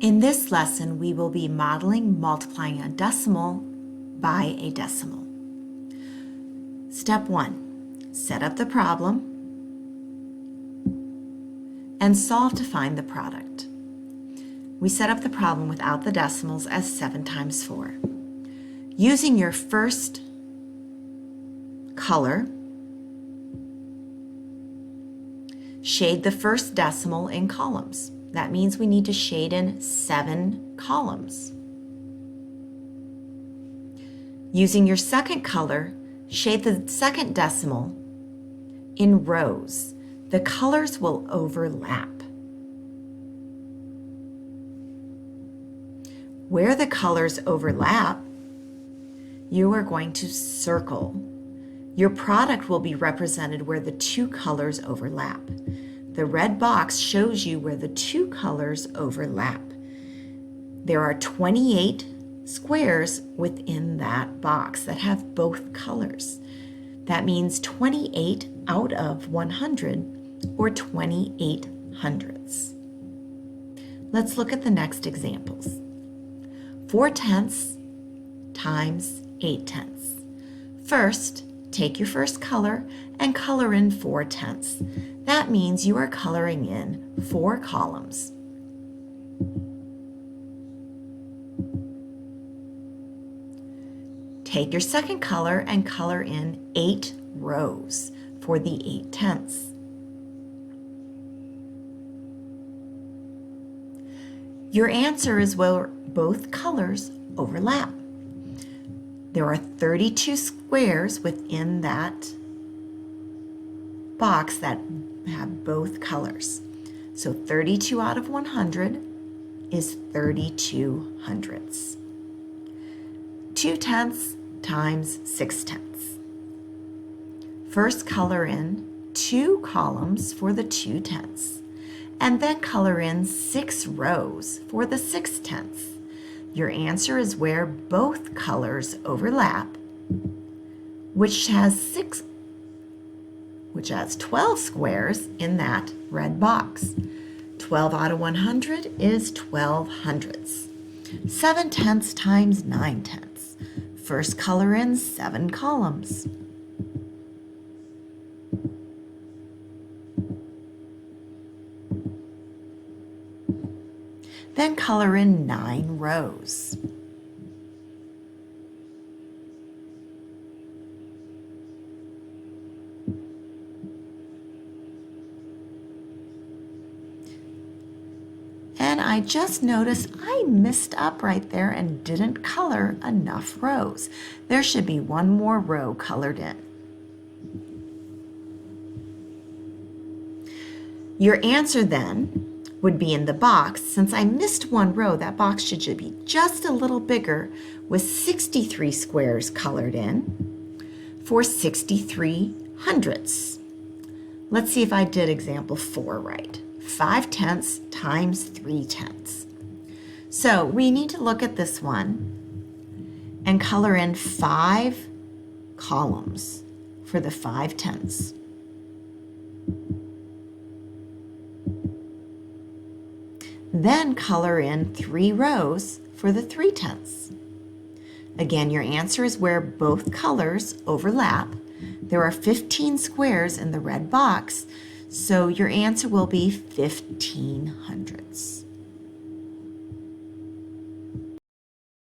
In this lesson, we will be modeling multiplying a decimal by a decimal. Step 1, set up the problem and solve to find the product. We set up the problem without the decimals as 7 times 4. Using your first color, shade the first decimal in columns. That means we need to shade in 7 columns. Using your second color, shade the second decimal in rows. The colors will overlap. Where the colors overlap, you are going to circle. Your product will be represented where the 2 colors overlap. The red box shows you where the 2 colors overlap. There are 28 squares within that box that have both colors. That means 28 out of 100, or 28 hundredths. Let's look at the next examples. 4 tenths times 8 tenths. First, take your first color and color in 4 tenths. That means you are coloring in 4 columns. Take your second color and color in 8 rows for the 8 tenths. Your answer is where both colors overlap. There are 32 squares within that box that have both colors. So 32 out of 100 is 32 hundredths. 2 tenths times 6 tenths. First color in 2 columns for the 2 tenths, and then color in 6 rows for the 6 tenths. Your answer is where both colors overlap, which has 12 squares in that red box. 12 out of 100 is 12 hundredths. 7 tenths times 9 tenths. First color in 7 columns. Then color in 9 rows. And I just noticed I messed up right there and didn't color enough rows. There should be 1 more row colored in. Your answer then would be in the box. Since I missed 1 row, that box should be just a little bigger with 63 squares colored in for 63 hundredths. Let's see if I did example 4 right. 5 tenths times 3 tenths. So we need to look at this one and color in 5 columns for the 5 tenths. Then color in 3 rows for the 3 tenths. Again, your answer is where both colors overlap. There are 15 squares in the red box, so your answer will be 15 hundredths.